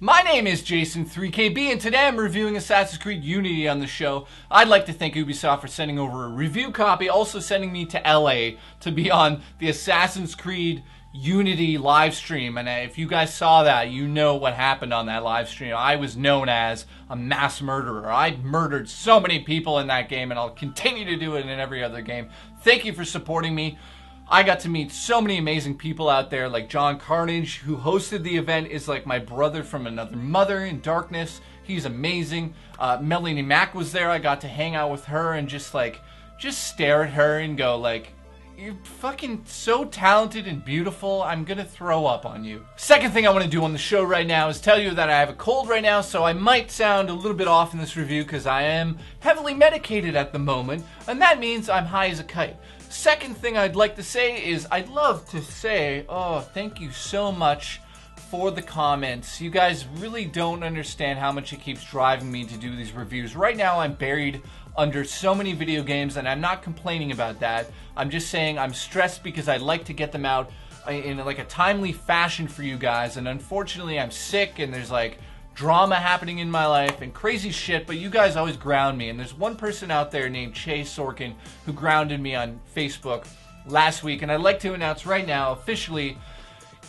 My name is Jason3KB, and today I'm reviewing Assassin's Creed Unity on the show. I'd like to thank Ubisoft for sending over a review copy, also sending me to LA to be on the Assassin's Creed Unity live stream. And if you guys saw that, you know what happened on that live stream. I was known as a mass murderer. I murdered so many people in that game, and I'll continue to do it in every other game. Thank you for supporting me. I got to meet so many amazing people out there, like John Carnage, who hosted the event, is like my brother from another mother in Darkness. He's amazing. Melanie Mack was there. I got to hang out with her and just stare at her and go like, you're fucking so talented and beautiful, I'm gonna throw up on you. Second thing I want to do on the show right now is tell you that I have a cold right now, so I might sound a little bit off in this review because I am heavily medicated at the moment, and that means I'm high as a kite. Second thing I'd like to say is I'd love to say, oh, thank you so much for the comments. You guys really don't understand how much it keeps driving me to do these reviews. Right now I'm buried under so many video games, and I'm not complaining about that. I'm just saying I'm stressed because I'd like to get them out in like a timely fashion for you guys, and unfortunately I'm sick and there's like drama happening in my life and crazy shit, but you guys always ground me. And there's one person out there named Chase Sorkin who grounded me on Facebook last week, and I'd like to announce right now officially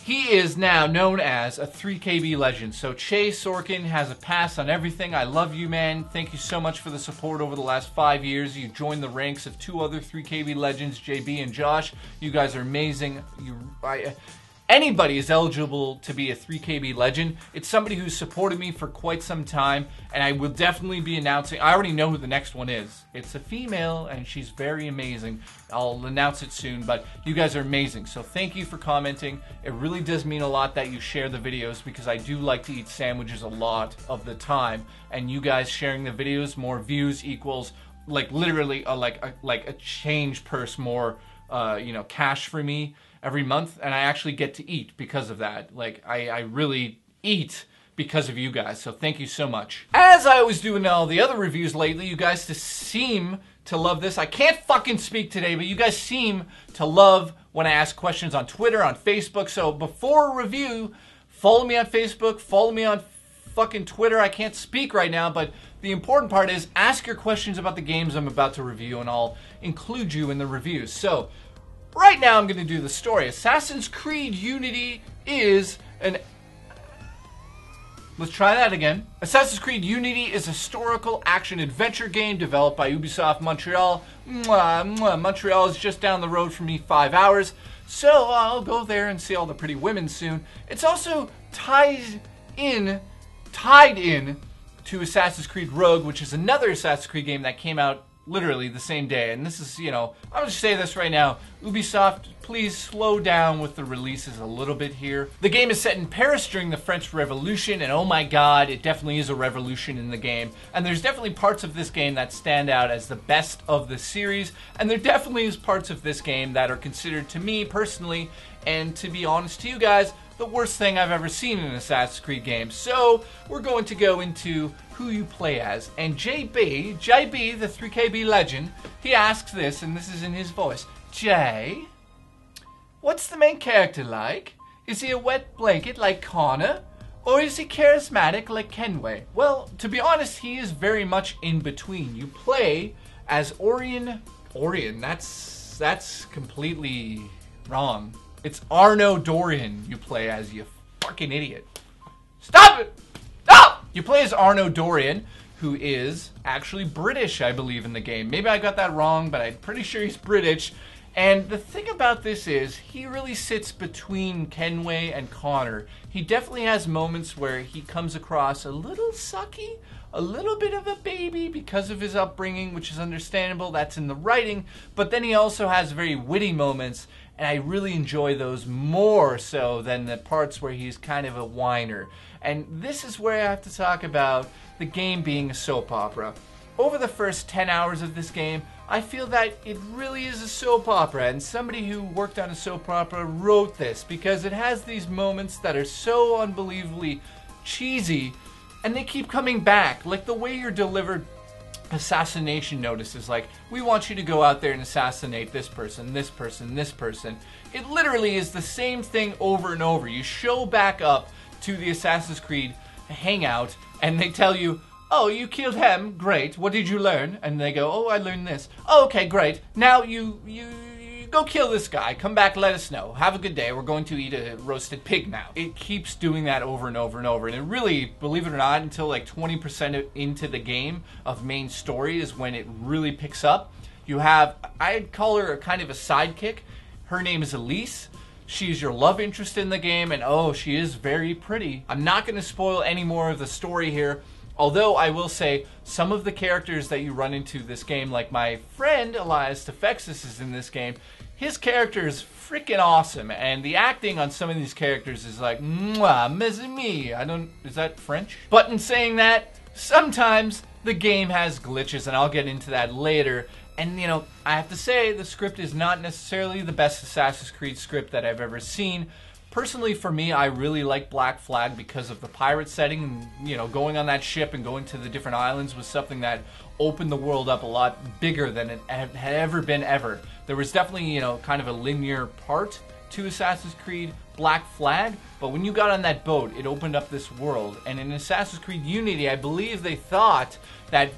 he is now known as a 3KB legend. So Chase Sorkin has a pass on everything. I love you, man. Thank you so much for the support over the last 5 years. You joined the ranks of two other 3KB legends, JB and Josh. You guys are amazing. Anybody is eligible to be a 3KB legend. It's somebody who's supported me for quite some time, and I will definitely be announcing. I already know who the next one is. It's a female, and she's very amazing. I'll announce it soon, but you guys are amazing. So thank you for commenting. It really does mean a lot that you share the videos, because I do like to eat sandwiches a lot of the time, and you guys sharing the videos, more views equals like literally a change purse, more cash for me every month, and I actually get to eat because of that. Like, I really eat because of you guys, so thank you so much. As I always do in all the other reviews lately, you guys seem to love this. I can't fucking speak today, but you guys seem to love when I ask questions on Twitter, on Facebook, so before a review, follow me on Facebook, follow me on fucking Twitter. I can't speak right now, but the important part is ask your questions about the games I'm about to review, and I'll include you in the reviews. So, right now I'm going to do the story. Assassin's Creed Unity is an... Let's try that again. Assassin's Creed Unity is a historical action-adventure game developed by Ubisoft Montreal. Montreal is just down the road from me 5 hours, so I'll go there and see all the pretty women soon. It's also tied in to Assassin's Creed Rogue, which is another Assassin's Creed game that came out literally the same day. And this is, I'll just say this right now, Ubisoft, please slow down with the releases a little bit here. The game is set in Paris during the French Revolution, and oh my god, it definitely is a revolution in the game. And there's definitely parts of this game that stand out as the best of the series, and there definitely is parts of this game that are considered, to me personally, and to be honest to you guys, the worst thing I've ever seen in an Assassin's Creed game. So, we're going to go into who you play as. And JB, the 3KB legend, he asks this, and this is in his voice. Jay, what's the main character like? Is he a wet blanket like Connor? Or is he charismatic like Kenway? Well, to be honest, he is very much in between. You play as Orion, that's completely wrong. It's Arno Dorian you play as, you fucking idiot. Stop it! Stop! You play as Arno Dorian, who is actually British, I believe, in the game. Maybe I got that wrong, but I'm pretty sure he's British. And the thing about this is, he really sits between Kenway and Connor. He definitely has moments where he comes across a little sucky, a little bit of a baby because of his upbringing, which is understandable, that's in the writing, but then he also has very witty moments, and I really enjoy those more so than the parts where he's kind of a whiner. And this is where I have to talk about the game being a soap opera. Over the first 10 hours of this game, I feel that it really is a soap opera, and somebody who worked on a soap opera wrote this, because it has these moments that are so unbelievably cheesy, and they keep coming back, like the way you're delivered assassination notices, like, we want you to go out there and assassinate this person, this person, this person. It literally is the same thing over and over. You show back up to the Assassin's Creed hangout and they tell you, oh, you killed him, great, what did you learn? And they go, oh, I learned this. Oh, okay, great, now you go kill this guy, come back, let us know, have a good day, we're going to eat a roasted pig now. It keeps doing that over and over and over, and it really, believe it or not, until like 20% into the game of main story is when it really picks up. You have, I'd call her kind of a sidekick. Her name is Elise. She's your love interest in the game, and oh, she is very pretty. I'm not going to spoil any more of the story here, although I will say some of the characters that you run into this game, like my friend Elias Tefexis is in this game, his character is freaking awesome, and the acting on some of these characters is like, mwah, mes amis. Is that French? But in saying that, sometimes the game has glitches, and I'll get into that later. And, you know, I have to say, the script is not necessarily the best Assassin's Creed script that I've ever seen. Personally, for me, I really like Black Flag because of the pirate setting. And, you know, going on that ship and going to the different islands was something that opened the world up a lot bigger than it had ever been ever. There was definitely, you know, kind of a linear part to Assassin's Creed Black Flag, but when you got on that boat, it opened up this world. And in Assassin's Creed Unity, I believe they thought that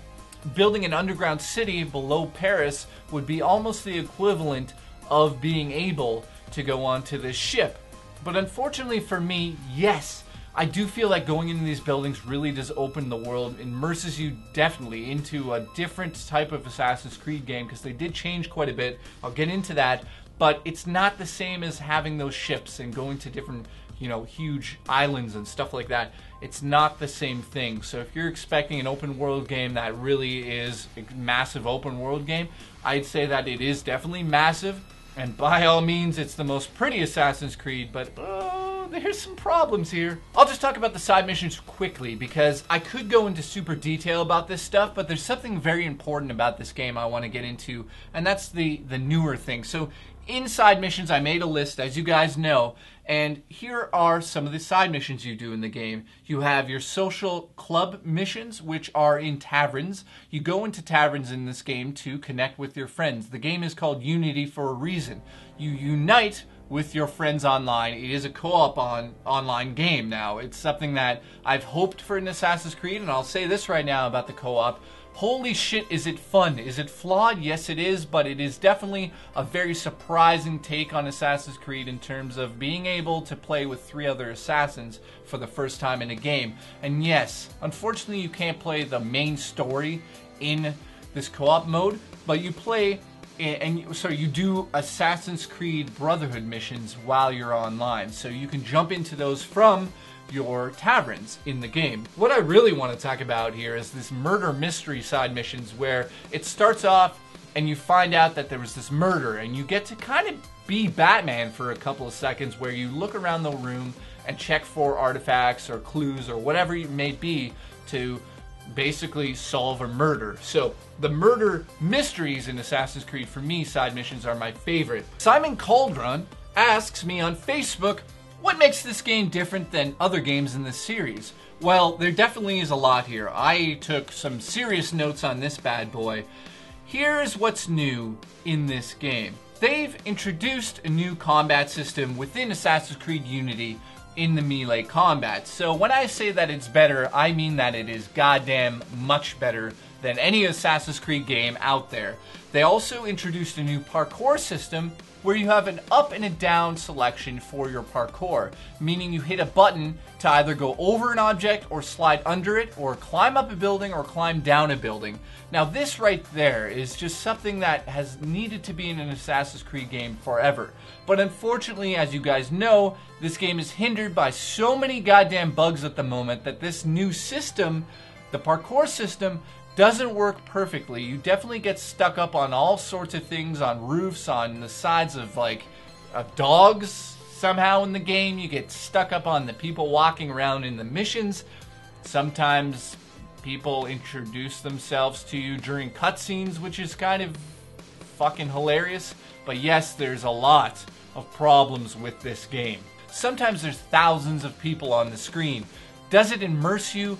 building an underground city below Paris would be almost the equivalent of being able to go onto this ship. But unfortunately for me, yes, I do feel like going into these buildings really does open the world, immerses you definitely into a different type of Assassin's Creed game, because they did change quite a bit. I'll get into that, but it's not the same as having those ships and going to different, you know, huge islands and stuff like that. It's not the same thing. So if you're expecting an open world game that really is a massive open world game, I'd say that it is definitely massive, and by all means it's the most pretty Assassin's Creed, but there's some problems here. I'll just talk about the side missions quickly, because I could go into super detail about this stuff, but there's something very important about this game I want to get into, and that's the newer thing. So in side missions, I made a list, as you guys know, and here are some of the side missions you do in the game. You have your social club missions, which are in taverns. You go into taverns in this game to connect with your friends. The game is called Unity for a reason. You unite with your friends online. It is a co-op online game now. It's something that I've hoped for in Assassin's Creed, and I'll say this right now about the co-op. Holy shit, is it fun? Is it flawed? Yes, it is, but it is definitely a very surprising take on Assassin's Creed in terms of being able to play with 3 other assassins for the first time in a game. And yes, unfortunately you can't play the main story in this co-op mode, but you play, and so you do Assassin's Creed Brotherhood missions while you're online. So you can jump into those from your taverns in the game. What I really want to talk about here is this murder mystery side missions, where it starts off and you find out that there was this murder, and you get to kind of be Batman for a couple of seconds, where you look around the room and check for artifacts or clues or whatever it may be to basically solve a murder. So the murder mysteries in Assassin's Creed, for me, side missions are my favorite. Simon Cauldron asks me on Facebook, what makes this game different than other games in this series? Well, there definitely is a lot here. I took some serious notes on this bad boy. Here's what's new in this game. They've introduced a new combat system within Assassin's Creed Unity in the melee combat. So when I say that it's better, I mean that it is goddamn much better than any Assassin's Creed game out there. They also introduced a new parkour system where you have an up and a down selection for your parkour, meaning you hit a button to either go over an object or slide under it, or climb up a building or climb down a building. Now this right there is just something that has needed to be in an Assassin's Creed game forever. But unfortunately, as you guys know, this game is hindered by so many goddamn bugs at the moment that this new system, the parkour system, doesn't work perfectly. You definitely get stuck up on all sorts of things, on roofs, on the sides of dogs somehow in the game. You get stuck up on the people walking around in the missions. Sometimes people introduce themselves to you during cutscenes, which is kind of fucking hilarious. But yes, there's a lot of problems with this game. Sometimes there's thousands of people on the screen. Does it immerse you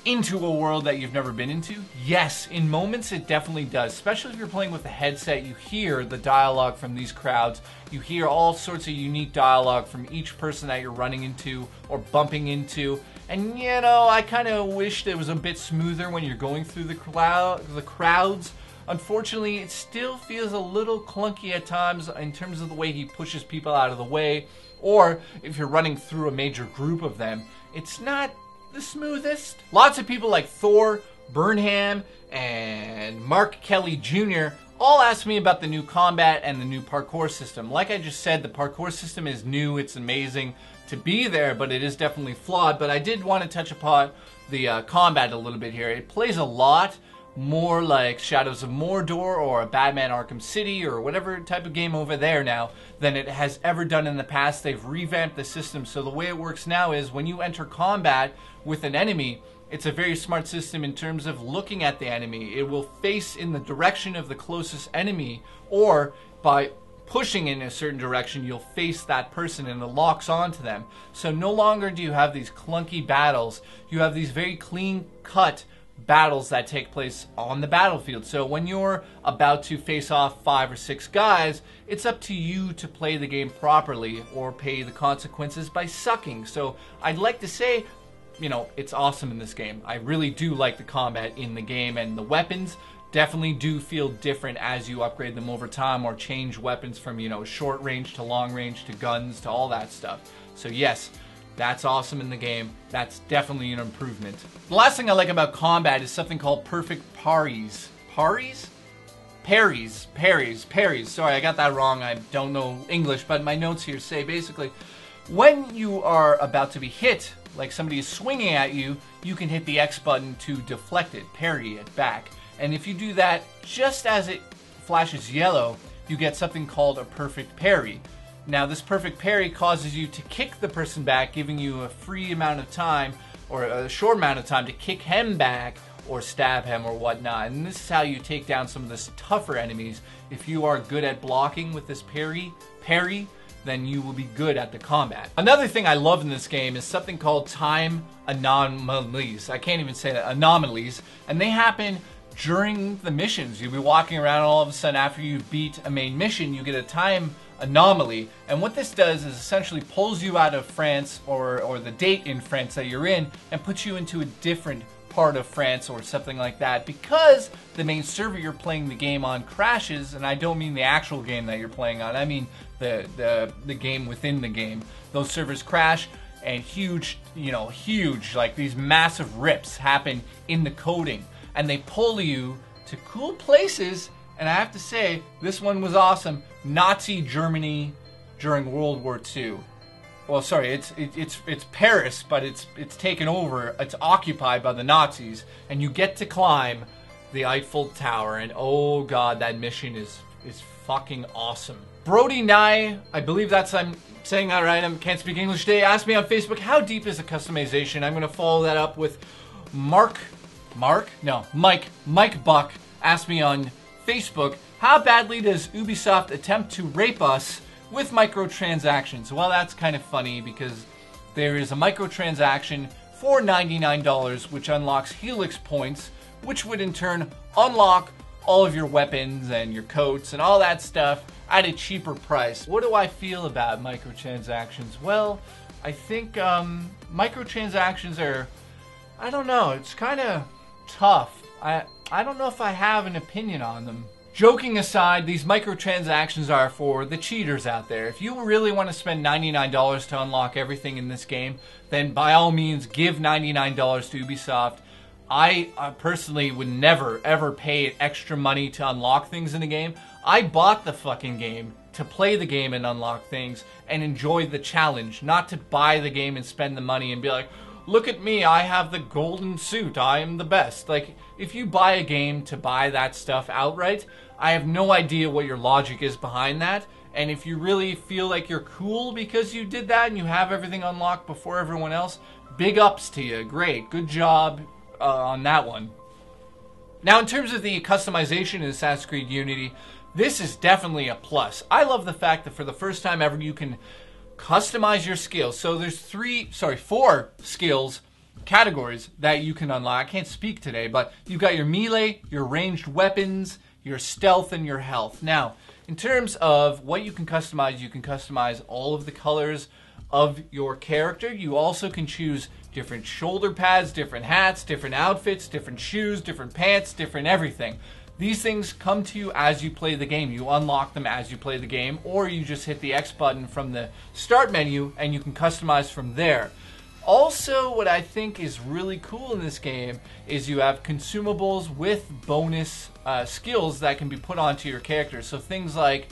into a world that you've never been into? Yes, in moments it definitely does, especially if you're playing with a headset. You hear the dialogue from these crowds, you hear all sorts of unique dialogue from each person that you're running into or bumping into, And you know, I kind of wished it was a bit smoother when you're going through the crowds. Unfortunately, it still feels a little clunky at times in terms of the way he pushes people out of the way, or if you're running through a major group of them, it's not the smoothest. Lots of people like Thor, Burnham, and Mark Kelly Jr. all asked me about the new combat and the new parkour system. Like I just said, the parkour system is new, it's amazing to be there, but it is definitely flawed. But I did want to touch upon the combat a little bit here. It plays a lot more like Shadows of Mordor or a Batman Arkham City or whatever type of game over there now than it has ever done in the past. They've revamped the system, so the way it works now is when you enter combat with an enemy, it's a very smart system in terms of looking at the enemy. It will face in the direction of the closest enemy, or by pushing in a certain direction, you'll face that person and it locks onto them. So no longer do you have these clunky battles. You have these very clean-cut battles that take place on the battlefield. So when you're about to face off 5 or 6 guys, it's up to you to play the game properly or pay the consequences by sucking. So I'd like to say, you know, it's awesome in this game. I really do like the combat in the game, and the weapons definitely do feel different as you upgrade them over time or change weapons from, you know, short range to long range to guns to all that stuff. So yes, that's awesome in the game. That's definitely an improvement. The last thing I like about combat is something called perfect parries. Parries? Parries. Sorry, I got that wrong. I don't know English, but my notes here say basically when you are about to be hit, like somebody is swinging at you, you can hit the X button to deflect it, parry it back. And if you do that just as it flashes yellow, you get something called a perfect parry. Now, this perfect parry causes you to kick the person back, giving you a free amount of time, or a short amount of time to kick him back or stab him or whatnot. And this is how you take down some of the tougher enemies. If you are good at blocking with this parry, then you will be good at the combat. Another thing I love in this game is something called time anomalies. I can't even say that, anomalies. And they happen during the missions. You'll be walking around, and all of a sudden after you beat a main mission, you get a time anomaly. And what this does is essentially pulls you out of France or the date in France that you're in and puts you into a different part of France or something like that, because the main server you're playing the game on crashes. And I don't mean the actual game that you're playing on, I mean the game within the game. Those servers crash, and huge, like these massive rips happen in the coding, and they pull you to cool places. And I have to say, this one was awesome. Nazi Germany during World War II. Well, sorry, it's Paris, but it's taken over. It's occupied by the Nazis, and you get to climb the Eiffel Tower. And oh god, that mission is fucking awesome. Brody Nye, I believe I'm saying that right. I can't speak English today. Asked me on Facebook, how deep is the customization? I'm gonna follow that up with Mike Buck asked me on Facebook, how badly does Ubisoft attempt to rape us with microtransactions? Well, that's kind of funny, because there is a microtransaction for $99 which unlocks Helix points, which would in turn unlock all of your weapons and your coats and all that stuff at a cheaper price. What do I feel about microtransactions? Well, I think microtransactions are, I don't know, it's kind of tough. I don't know if I have an opinion on them. Joking aside, these microtransactions are for the cheaters out there. If you really want to spend $99 to unlock everything in this game, then by all means give $99 to Ubisoft. I personally would never ever pay extra money to unlock things in the game. I bought the fucking game to play the game and unlock things and enjoy the challenge, not to buy the game and spend the money and be like, look at me, I have the golden suit, I am the best. Like, if you buy a game to buy that stuff outright, I have no idea what your logic is behind that. And if you really feel like you're cool because you did that and you have everything unlocked before everyone else, big ups to you. Great, good job on that one. Now, in terms of the customization in Assassin's Creed Unity, this is definitely a plus. I love the fact that for the first time ever you can customize your skills. So there's 4 skills categories that you can unlock. I can't speak today, but you've got your melee, your ranged weapons, your stealth, and your health. Now, in terms of what you can customize all of the colors of your character. You also can choose different shoulder pads, different hats, different outfits, different shoes, different pants, different everything. These things come to you as you play the game. You unlock them as you play the game, or you just hit the X button from the start menu and you can customize from there. Also, what I think is really cool in this game is you have consumables with bonus skills that can be put onto your character. So things like,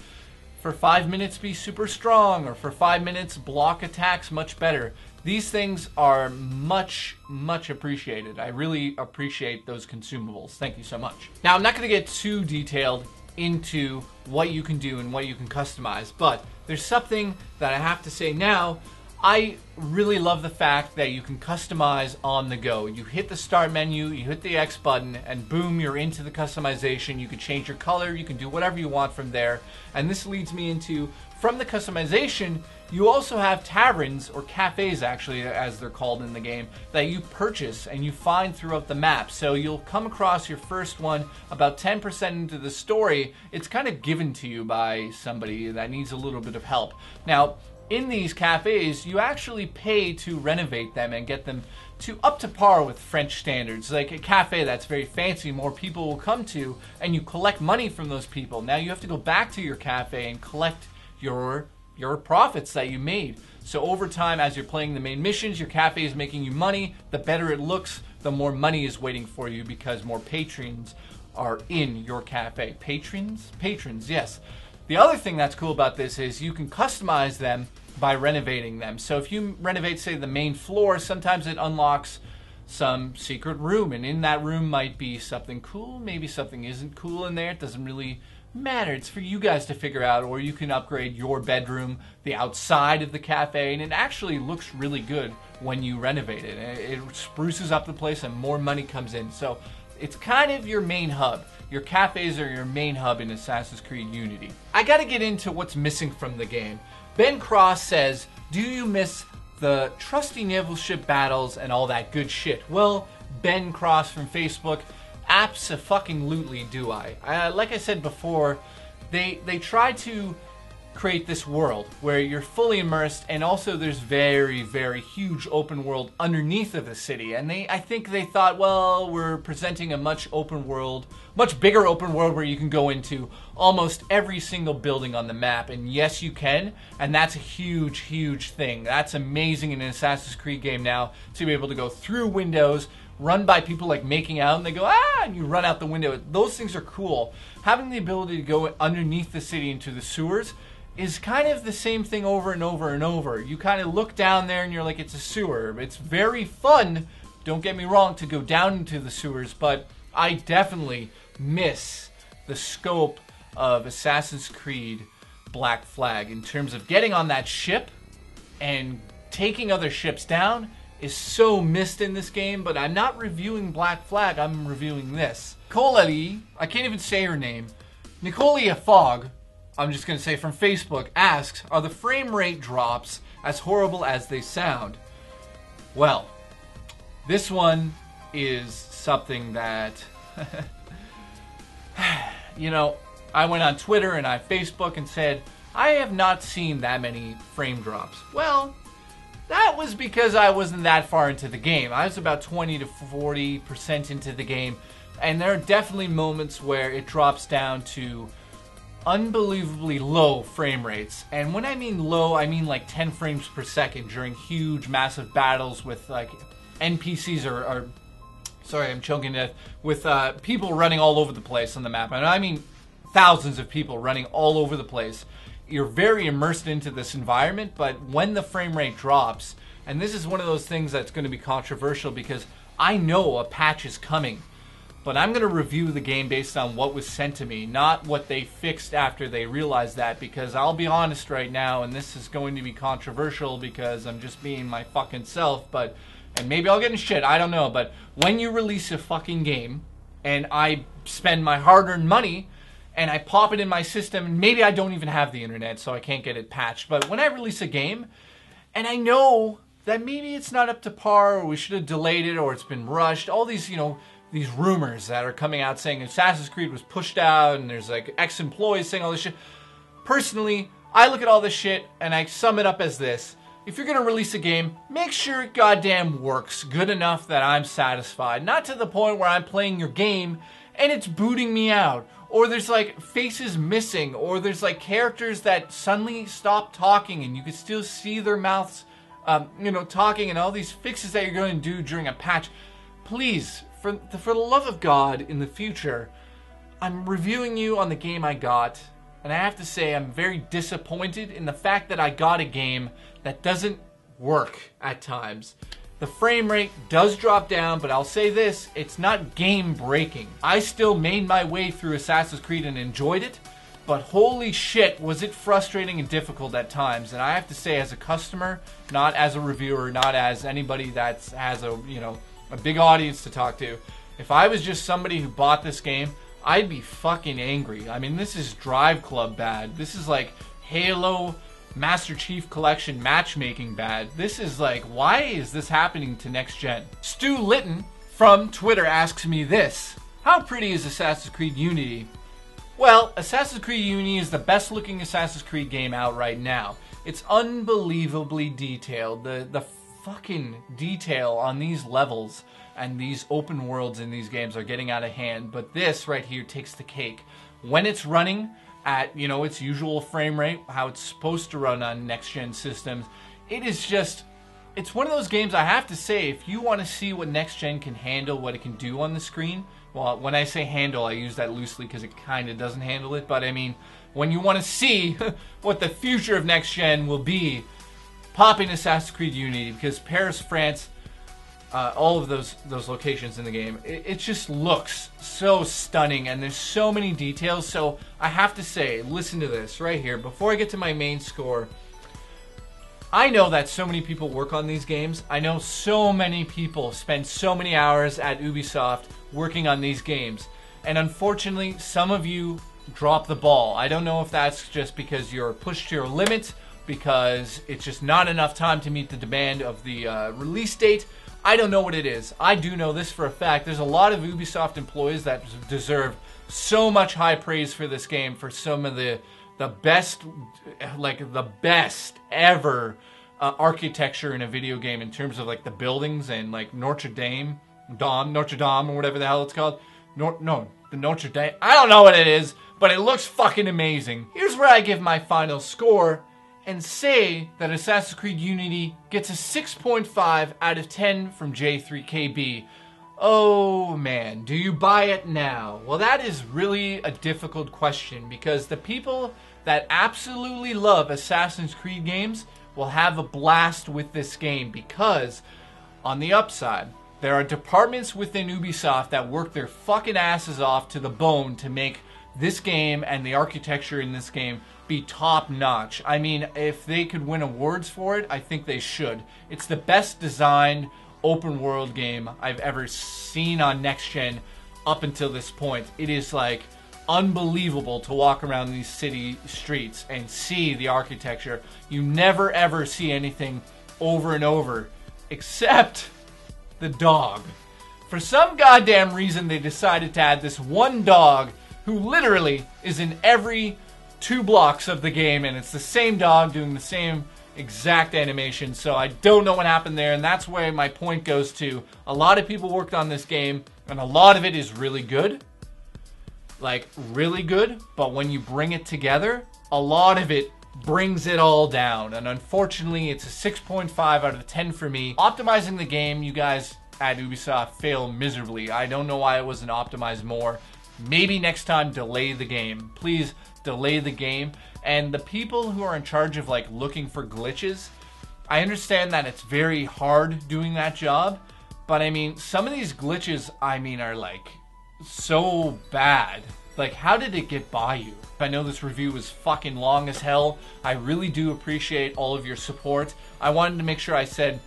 for 5 minutes be super strong, or for 5 minutes block attacks much better. These things are much, much appreciated. I really appreciate those consumables. Thank you so much. Now, I'm not going to get too detailed into what you can do and what you can customize, but there's something that I have to say now. I really love the fact that you can customize on the go. You hit the start menu, you hit the X button, and boom, you're into the customization. You can change your color, you can do whatever you want from there. And this leads me into, from the customization, you also have taverns, or cafes actually, as they're called in the game, that you purchase and you find throughout the map. So you'll come across your first one about 10% into the story. It's kind of given to you by somebody that needs a little bit of help. Now, in these cafes, you actually pay to renovate them and get them to up to par with French standards. Like a cafe that's very fancy, more people will come to, and you collect money from those people. Now you have to go back to your cafe and collect your profits that you made. So over time, as you're playing the main missions, your cafe is making you money. The better it looks, the more money is waiting for you because more patrons are in your cafe. Patrons? Patrons, yes. The other thing that's cool about this is you can customize them by renovating them. So if you renovate, say, the main floor, sometimes it unlocks some secret room, and in that room might be something cool, maybe something isn't cool in there. It doesn't really matter. It's for you guys to figure out. Or you can upgrade your bedroom, the outside of the cafe, and it actually looks really good when you renovate it. It spruces up the place and more money comes in. So it's kind of your main hub. Your cafes are your main hub in Assassin's Creed Unity. I gotta get into what's missing from the game. Ben Cross says, do you miss the trusty naval ship battles and all that good shit? Well, Ben Cross from Facebook, abso-fucking-lutely do I. Like I said before, they try to create this world where you're fully immersed, and also there's very, very huge open world underneath of the city. And I think they thought, well, we're presenting a much bigger open world where you can go into almost every single building on the map. And yes, you can. And that's a huge, huge thing. That's amazing in an Assassin's Creed game now, to be able to go through windows, run by people like making out, and they go, ah, and you run out the window. Those things are cool. Having the ability to go underneath the city into the sewers is kind of the same thing over and over and over. You kind of look down there and you're like, it's a sewer. It's very fun, don't get me wrong, to go down into the sewers, but I definitely miss the scope of Assassin's Creed Black Flag in terms of getting on that ship and taking other ships down is so missed in this game. But I'm not reviewing Black Flag, I'm reviewing this. Nicolai, I can't even say her name, Nicolia Fogg, I'm just going to say from Facebook, asks, are the frame rate drops as horrible as they sound? Well, this one is something that, you know, I went on Twitter and Facebook and said, I have not seen that many frame drops. Well, that was because I wasn't that far into the game. I was about 20 to 40% into the game, and there are definitely moments where it drops down to unbelievably low frame rates. And when I mean low, I mean like 10 frames per second during huge, massive battles with like NPCs or sorry, I'm choking to death, with people running all over the place on the map. And I mean thousands of people running all over the place. You're very immersed into this environment, but when the frame rate drops, and this is one of those things that's going to be controversial because I know a patch is coming, but I'm going to review the game based on what was sent to me, not what they fixed after they realized that, because I'll be honest right now, and this is going to be controversial because I'm just being my fucking self, and maybe I'll get in shit, I don't know, but when you release a fucking game, and I spend my hard-earned money, and I pop it in my system, and maybe I don't even have the internet, so I can't get it patched, but when I release a game, and I know that maybe it's not up to par, or we should have delayed it, or it's been rushed, all these, you know, these rumors that are coming out saying Assassin's Creed was pushed out and there's like ex-employees saying all this shit. Personally, I look at all this shit and I sum it up as this. if you're gonna release a game, make sure it goddamn works good enough that I'm satisfied. Not to the point where I'm playing your game and it's booting me out, or there's like faces missing, or there's like characters that suddenly stop talking and you can still see their mouths, talking, and all these fixes that you're going to do during a patch. Please, for the love of God, in the future, I'm reviewing you on the game I got, and I have to say I'm very disappointed in the fact that I got a game that doesn't work at times. The frame rate does drop down, but I'll say this, it's not game breaking. I still made my way through Assassin's Creed and enjoyed it, but holy shit was it frustrating and difficult at times. And I have to say, as a customer, not as a reviewer, not as anybody that has a big audience to talk to, if I was just somebody who bought this game, I'd be fucking angry. I mean, this is Drive Club bad. This is like Halo Master Chief Collection matchmaking bad. This is like, why is this happening to next gen? Stu Litton from Twitter asks me this: how pretty is Assassin's Creed Unity? Well, Assassin's Creed Unity is the best looking Assassin's Creed game out right now. It's unbelievably detailed. The fucking detail on these levels and these open worlds in these games are getting out of hand, but this right here takes the cake. When it's running at, its usual frame rate, how it's supposed to run on next-gen systems, it's one of those games, I have to say, if you want to see what next-gen can handle, what it can do on the screen, well, when I say handle, I use that loosely because it kind of doesn't handle it, but I mean, when you want to see what the future of next-gen will be, pop in Assassin's Creed Unity, because Paris, France, all of those locations in the game, it just looks so stunning, and there's so many details. So I have to say, listen to this right here before I get to my main score. I know that so many people work on these games. I know so many people spend so many hours at Ubisoft working on these games, and unfortunately some of you drop the ball. I don't know if that's just because you're pushed to your limit, because it's just not enough time to meet the demand of the release date. I don't know what it is. I do know this for a fact. There's a lot of Ubisoft employees that deserve so much high praise for this game, for some of the best, like the best ever architecture in a video game in terms of like the buildings and like Notre Dame, or whatever the hell it's called. The Notre Dame. I don't know what it is, but it looks fucking amazing. Here's where I give my final score and say that Assassin's Creed Unity gets a 6.5 out of 10 from J3KB. Oh man, do you buy it now? Well, that is really a difficult question, because the people that absolutely love Assassin's Creed games will have a blast with this game, because on the upside, there are departments within Ubisoft that work their fucking asses off to the bone to make this game and the architecture in this game be top notch. I mean, if they could win awards for it, I think they should. It's the best designed open world game I've ever seen on next gen up until this point. It is like unbelievable to walk around these city streets and see the architecture. You never ever see anything over and over except the dog. For some goddamn reason, they decided to add this one dog who literally is in every 2 blocks of the game, and it's the same dog doing the same exact animation. So I don't know what happened there, and that's where my point goes to. A lot of people worked on this game, and a lot of it is really good. Like, really good, but when you bring it together, a lot of it brings it all down, and unfortunately it's a 6.5 out of 10 for me. Optimizing the game, you guys at Ubisoft fail miserably. I don't know why it wasn't optimized more. Maybe next time delay the game. Please delay the game. And the people who are in charge of like looking for glitches, I understand that it's very hard doing that job, but I mean, some of these glitches, I mean, are like so bad. Like, how did it get by you? I know this review was fucking long as hell. I really do appreciate all of your support. I wanted to make sure I said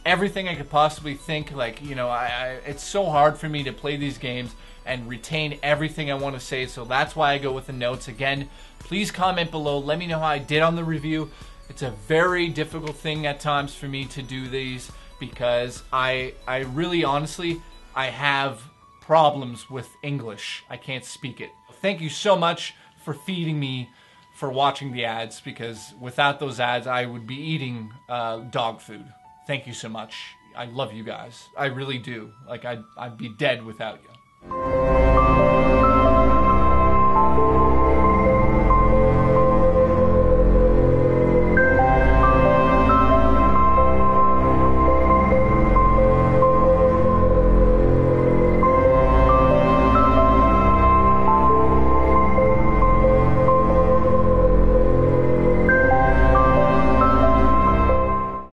everything I could possibly think. Like, it's so hard for me to play these games and retain everything I want to say, so that's why I go with the notes. Again, please comment below. Let me know how I did on the review. It's a very difficult thing at times for me to do these, because I really, honestly, I have problems with English. I can't speak it. Thank you so much for feeding me for watching the ads, because without those ads, I would be eating dog food. Thank you so much. I love you guys. I really do. Like, I'd be dead without you.